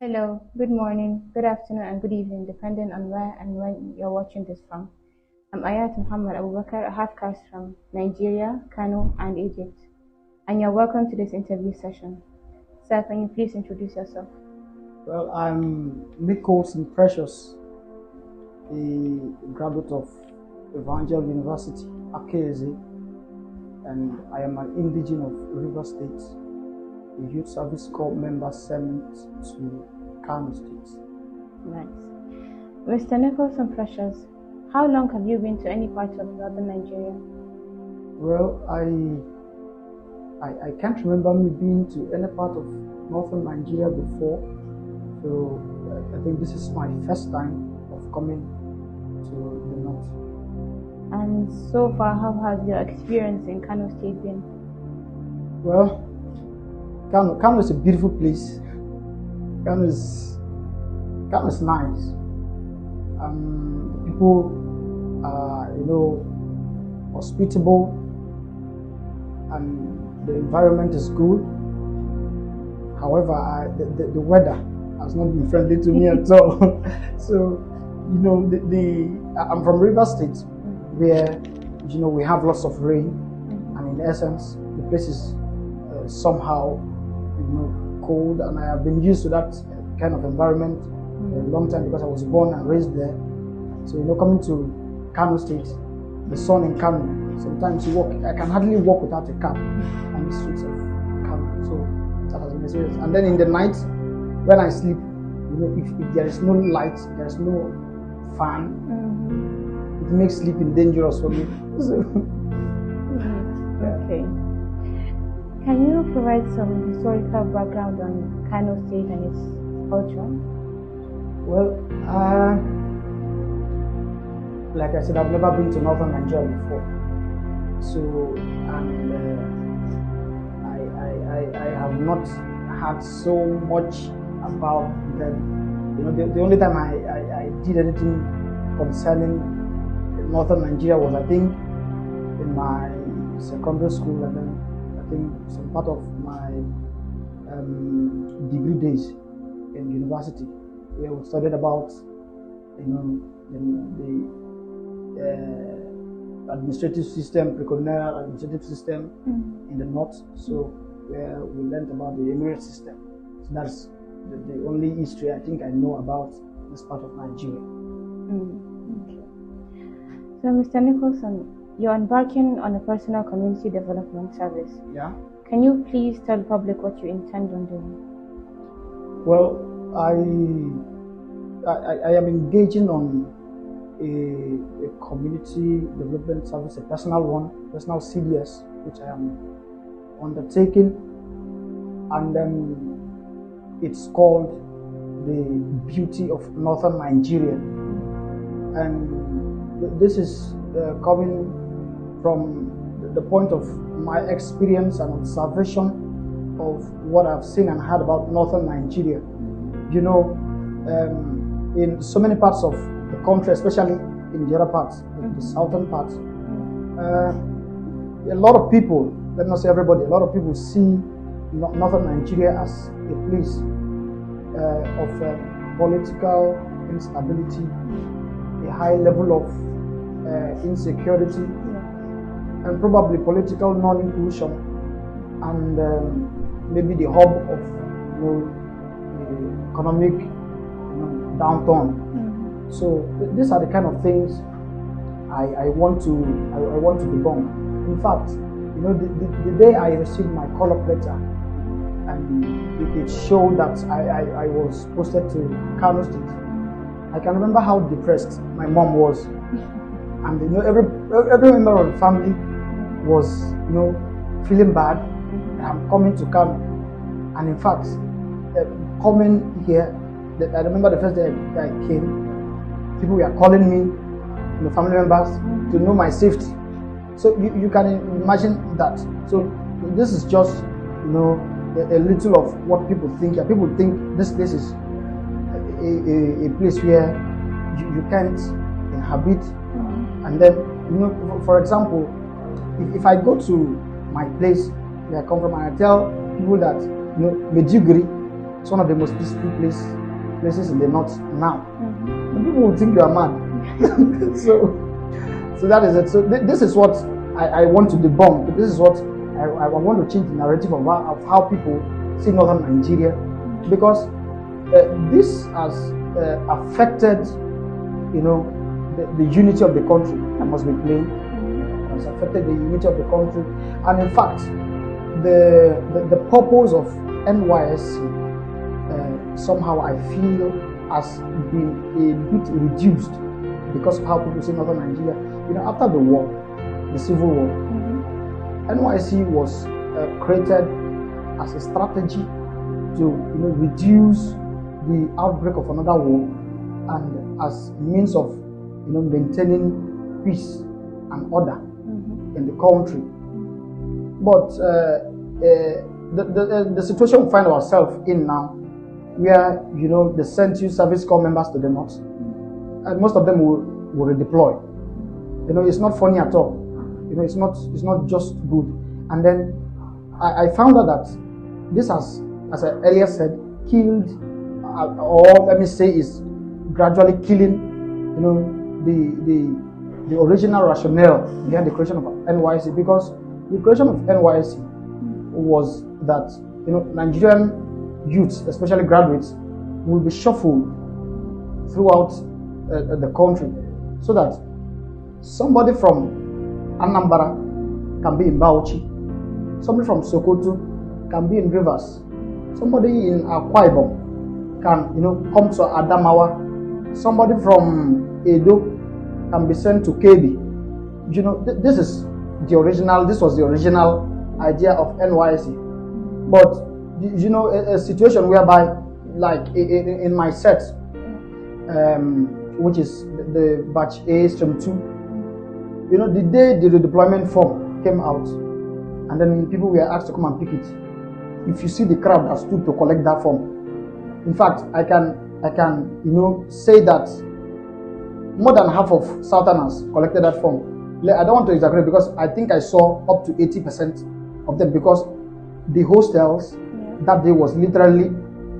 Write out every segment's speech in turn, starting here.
Hello, good morning, good afternoon, and good evening, depending on where and when you're watching this from. I'm Ayat Muhammad Abubakar, a half-caste from Nigeria, Kano, and Egypt, and you're welcome to this interview session. Sir, can you please introduce yourself? Well, I'm Nicholson Precious, a graduate of Evangel University, Akezi, and I am an indigene of River State, a Youth Service Corps member sent to Kano State. Nice. Mr. Nicholson Precious, how long have you been to any part of northern Nigeria? Well, I can't remember me being to any part of northern Nigeria before, so I think this is my first time of coming to the north. And so far, how has your experience in Kano State been? Well, Kano is a beautiful place. Kano is nice. People are, hospitable, and the environment is good. However, the weather has not been friendly to me at all. So, I'm from River State, where we have lots of rain, and in essence, the place is somehow cold, and I have been used to that kind of environment for a long time because I was born and raised there. So coming to Kano State, the sun in Kano, sometimes I can hardly walk without a cap on the streets of Kano. So that has been serious. And then in the night, when I sleep, if there is no light, there is no fan, it makes sleeping dangerous for me. So, Okay. Can you provide some historical background on Kano State and its culture? Well, like I said, I've never been to northern Nigeria before. So, and I have not had so much about them. The only time I did anything concerning northern Nigeria was, I think, in my secondary school, and then I think some part of my degree days in university, where we studied about the administrative system, pre-colonial administrative system in the north. So where we learned about the emirate system. So that's the only history I think I know about this part of Nigeria. Okay. So, Mr. Nicholson, you're embarking on a personal community development service. Yeah. Can you please tell the public what you intend on doing? Well, I am engaging on a community development service, a personal CDS, which I am undertaking, and it's called the Beauty of Northern Nigeria, and this is coming from the point of my experience and observation of what I've seen and heard about northern Nigeria. In so many parts of the country, especially in the other parts, the southern parts, a lot of people, let me not say everybody, a lot of people see northern Nigeria as a place of political instability, a high level of insecurity, and probably political non-inclusion, and maybe the hub of economic downturn. So these are the kind of things I want to debunk. In fact, the day I received my call-up letter, and it showed that I was posted to Kano State, I can remember how depressed my mom was, and every member of the family was feeling bad. I'm coming to Kano, and in fact, coming here, I remember the first day I came, people were calling me, family members, to know my safety. So you can imagine that. So this is just a little of what people think. People think this place is a place where you can't inhabit, and then for example, if I go to my place where I come from and I tell people that Medjugorje It's one of the most peaceful places in the north now. And people will think you are mad. so that is it. So this is what I want to debunk. This is what I want to change the narrative of how people see northern Nigeria, because this has affected, the unity of the country. I must be plain. It has affected the unity of the country, and in fact, the purpose of NYSC somehow I feel has been a bit reduced because of how people see northern Nigeria. After the war, the civil war, NYSC was created as a strategy to reduce the outbreak of another war, and as means of maintaining peace and order in the country. But the situation we find ourselves in now, where they sent you service corps members to the north, and most of them will redeploy. It's not funny at all. It's not just good. And then I found out that this has, as I earlier said, killed, or let me say, is gradually killing, the original rationale behind the creation of NYSC. Because the creation of NYSC was that Nigerian youths, especially graduates, will be shuffled throughout the country, so that somebody from Anambra can be in Bauchi, somebody from Sokoto can be in Rivers, somebody in Akwa Ibom can come to Adamawa, somebody from Edo can be sent to Kebbi. This was the original idea of NYSC. But a situation whereby, like in my set, which is the batch A stream 2, the day the redeployment form came out, and then people were asked to come and pick it, if you see the crowd that stood to collect that form, in fact, I can say that more than half of Southerners collected that form. I don't want to exaggerate, because I think I saw up to 80% of them, because the hostels that day was literally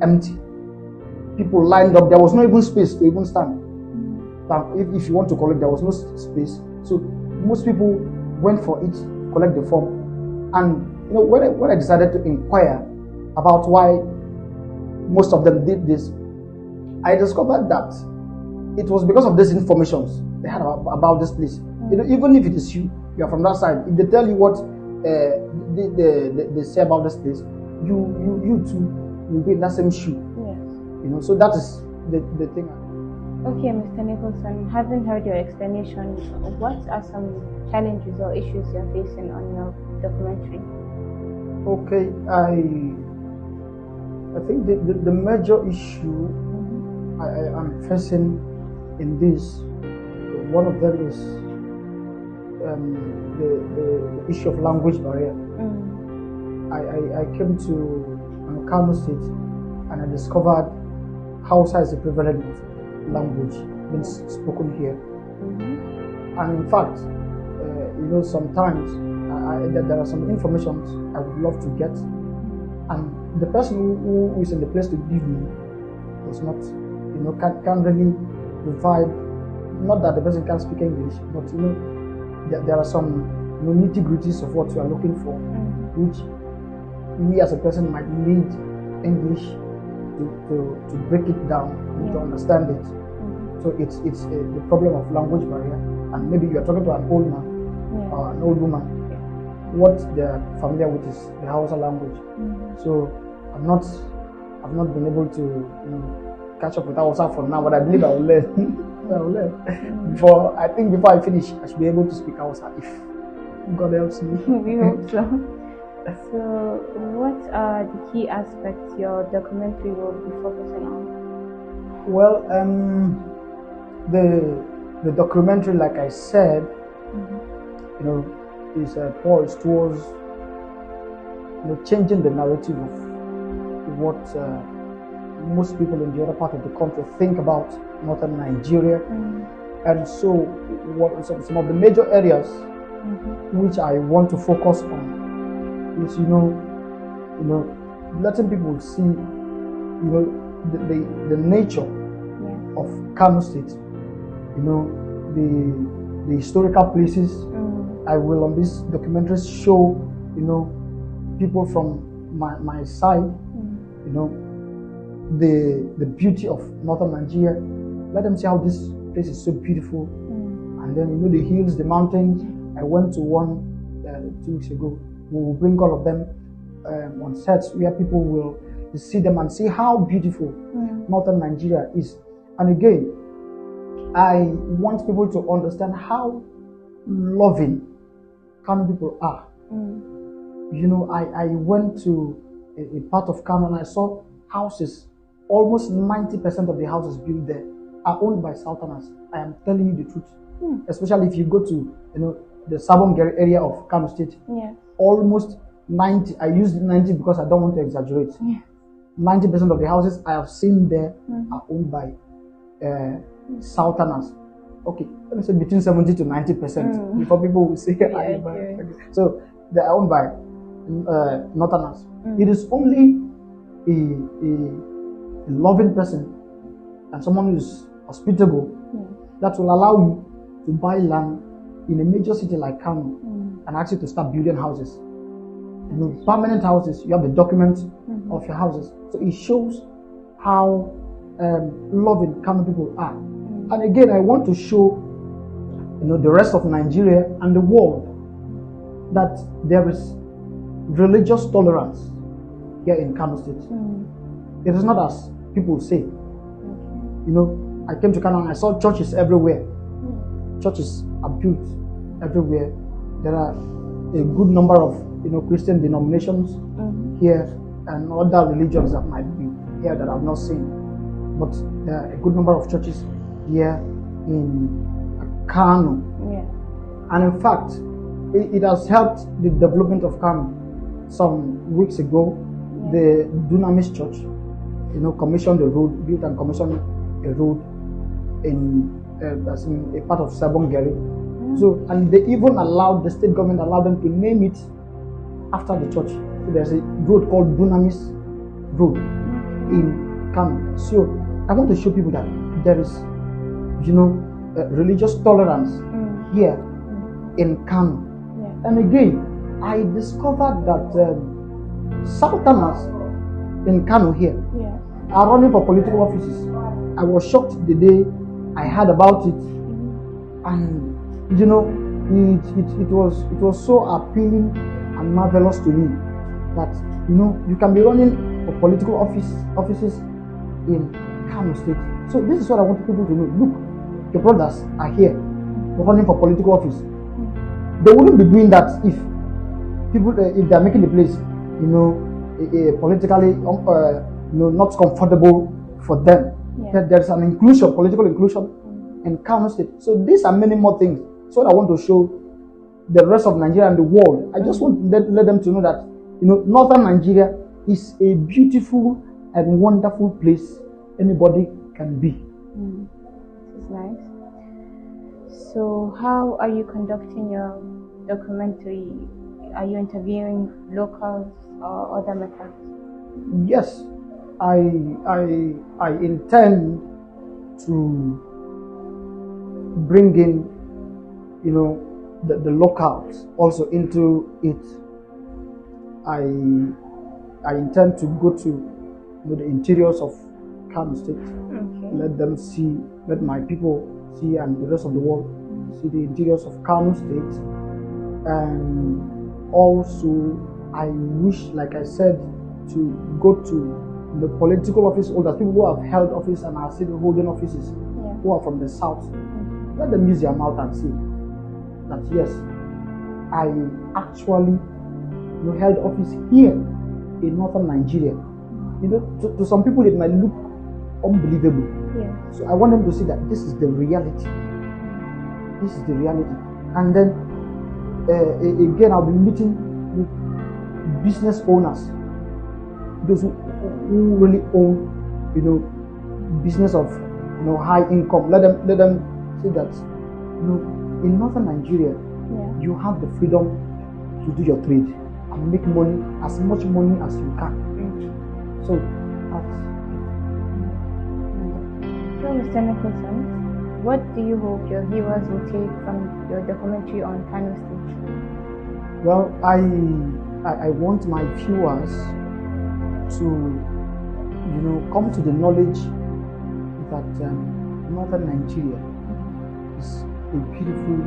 empty. People lined up. There was no even space to even stand. If you want to collect, there was no space. So most people went for it, collect the form. And when I decided to inquire about why most of them did this, I discovered that it was because of these informations they had about this place. Even if it is you are from that side, if they tell you what they say about this place, you too will be in that same shoe. Yes. So that is the thing. Okay, Mr. Nicholson, having heard your explanation, what are some challenges or issues you're facing on your documentary? Okay, I think the major issue I am facing in this, one of them is the issue of language barrier. I came to Kano State and I discovered Hausa is a prevalent language being spoken here. And in fact, sometimes there are some information I would love to get, and the person who is in the place to give me is not, can't really provide. Not that the person can't speak English, but there are some nitty-gritties of what you are looking for, which me as a person might need English to break it down and to understand it. So it's the problem of language barrier, and maybe you are talking to an old man or an old woman. What they are familiar with is the Hausa language. So I've not been able to catch up with Hausa for now, but I believe I will learn. I will learn. Before I finish, I should be able to speak Hausa if God helps me. We hope so. So, what are the key aspects your documentary will be focusing on? Well, the documentary, like I said, is poised towards changing the narrative of what most people in the other part of the country think about northern Nigeria. And so, some of the major areas which I want to focus on is letting people see you know, the nature of Kano State, you know, the historical places. I will on this documentary show, you know, people from my side, you know, the beauty of northern Nigeria. Let them see how this place is so beautiful. And then, you know, the hills, the mountains. I went to one 2 weeks ago. We will bring all of them on sets where people will see them and see how beautiful northern Nigeria is. And again, I want people to understand how loving Kano people are. You know, I went to a part of Kano and I saw houses. Almost 90% of the houses built there are owned by Sultanas. I am telling you the truth. Especially if you go to, you know, the Sabongeri area of Kano State. Almost 90. I used 90 because I don't want to exaggerate. 90% of the houses I have seen there are owned by Sultanas. Okay, let me say between 70 to 90% before people will say so they are owned by Northerners. It is only a loving person and someone who is hospitable that will allow you to buy land in a major city like Kano and ask you to start building houses. You know, permanent houses. You have the document of your houses, so it shows how loving Kano people are. And again, I want to show, you know, the rest of Nigeria and the world that there is religious tolerance here in Kano State. It is not as people say. You know, I came to Kano and I saw churches everywhere. Churches are built everywhere. There are a good number of, you know, Christian denominations here and other religions that might be here that I've not seen. But there are a good number of churches here in Kano. And in fact, it has helped the development of Kano. Some weeks ago, the Dunamis Church, you know, commissioned a road, built and commissioned a road in a part of Sabongeri. So, and they even allowed, the state government allowed them to name it after the church. So there's a road called Dunamis Road in Kano. So I want to show people that there is, you know, religious tolerance here in Kano. And again, I discovered that Sultanas in Kano here are running for political offices. I was shocked the day I heard about it, and you know, it was so appealing and marvelous to me that, you know, you can be running for political offices in Kano State. So this is what I want people to know. Look, the brothers are here running for political office. They wouldn't be doing that if people, if they are making the place, you know, politically, you know, not comfortable for them. That there's an inclusion, political inclusion in Kano State. So these are many more things. So I want to show the rest of Nigeria and the world. I just want to let them to know that, you know, northern Nigeria is a beautiful and wonderful place anybody can be. This is nice. So how are you conducting your documentary? Are you interviewing locals or other methods? Yes, I intend to bring in, you know, the locals also into it. I intend to go to, you know, the interiors of Kano State. Let them see, let my people see, and the rest of the world see the interiors of Kano State. And also, I wish, like I said, to go to the political office holders, people who have held office and are still holding offices, who are from the south. Let them use their mouth and say that yes, I actually, you know, held office here in northern Nigeria. You know, to some people it might look unbelievable. So I want them to see that this is the reality. This is the reality. And then again, I'll be meeting with business owners, those who really own, you know, business of, you know, high income. Let them see that, you know, in northern Nigeria, you have the freedom to do your trade and make money, as much money as you can. So that's So, Mr. Nicholson, what do you hope your viewers will take from your documentary on Kano State? Well, I want my viewers to, come to the knowledge that northern Nigeria is a beautiful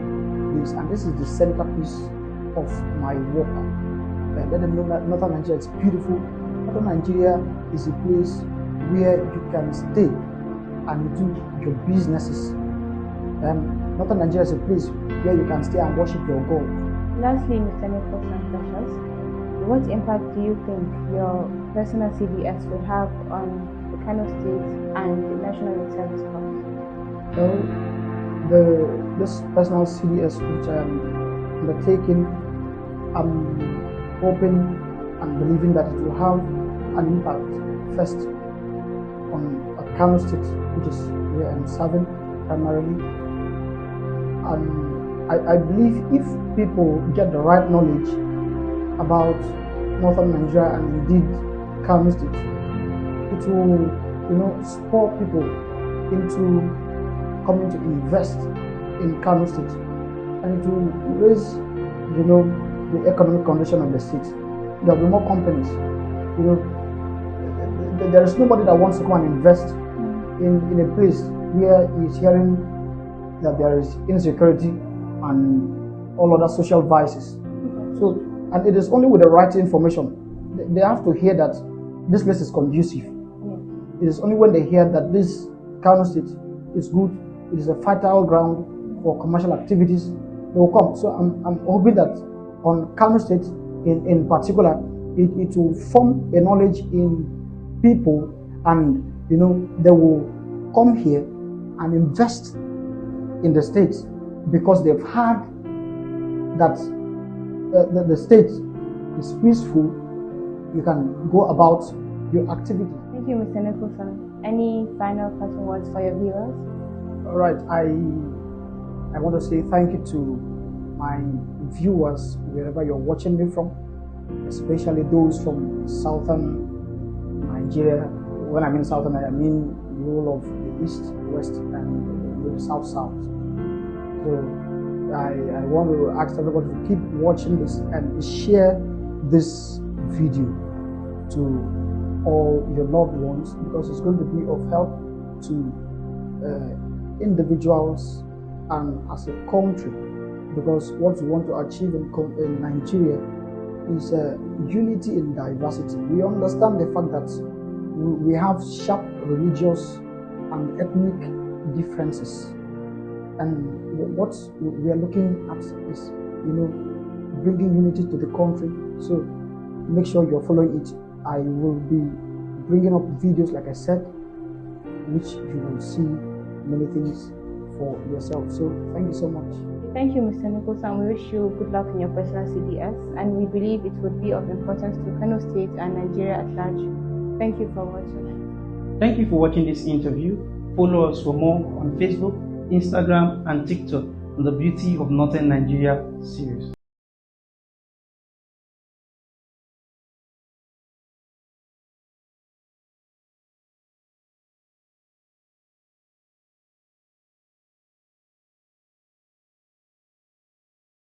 place, and this is the centerpiece of my work. Let them know that northern Nigeria is beautiful. Northern Nigeria is a place where you can stay and do your businesses. Northern Nigeria is a place where you can stay and worship your God. Lastly, Mr. Nicholson Precious, what impact do you think your personal CDS will have on the Kano State and the National Youth Service Corps? Well, this personal CDS which I am undertaking, I'm hoping and believing that it will have an impact first on Kano State, which is where I'm serving primarily. And I believe if people get the right knowledge about northern Nigeria and indeed Kano State, it will, spur people into coming to invest in Kano State, and it will raise, the economic condition of the state. There will be more companies. There is nobody that wants to come and invest in a place where he's hearing that there is insecurity and all other social vices. So, and it is only with the right information. They have to hear that this place is conducive. It is only when they hear that this Kano State is good, it is a fertile ground for commercial activities, they will come. So I'm hoping that on Kano State in particular, it will form a knowledge in people, and they will come here and invest in the state because they've heard that the state is peaceful. You can go about your activity. Thank you, Mr. Nicholson. Any final parting words for your viewers? All right, I want to say thank you to my viewers wherever you're watching me from, especially those from southern Nigeria. When I mean southern, I mean the whole of the east, west, and the south. So I want to ask everybody to keep watching this and share this video to all your loved ones, because it's going to be of help to individuals and as a country, because what we want to achieve in Nigeria is unity in diversity. We understand the fact that we have sharp religious and ethnic differences, and what we are looking at is bringing unity to the country. So make sure you're following it. I will be bringing up videos, like I said, which you will see many things for yourself. So thank you so much. Thank you, Mr. Nicholson. We wish you good luck in your personal CDS, and we believe it would be of importance to Kano State and Nigeria at large. Thank you for watching. Thank you for watching this interview. Follow us for more on Facebook, Instagram, and TikTok on the Beauty of Northern Nigeria series.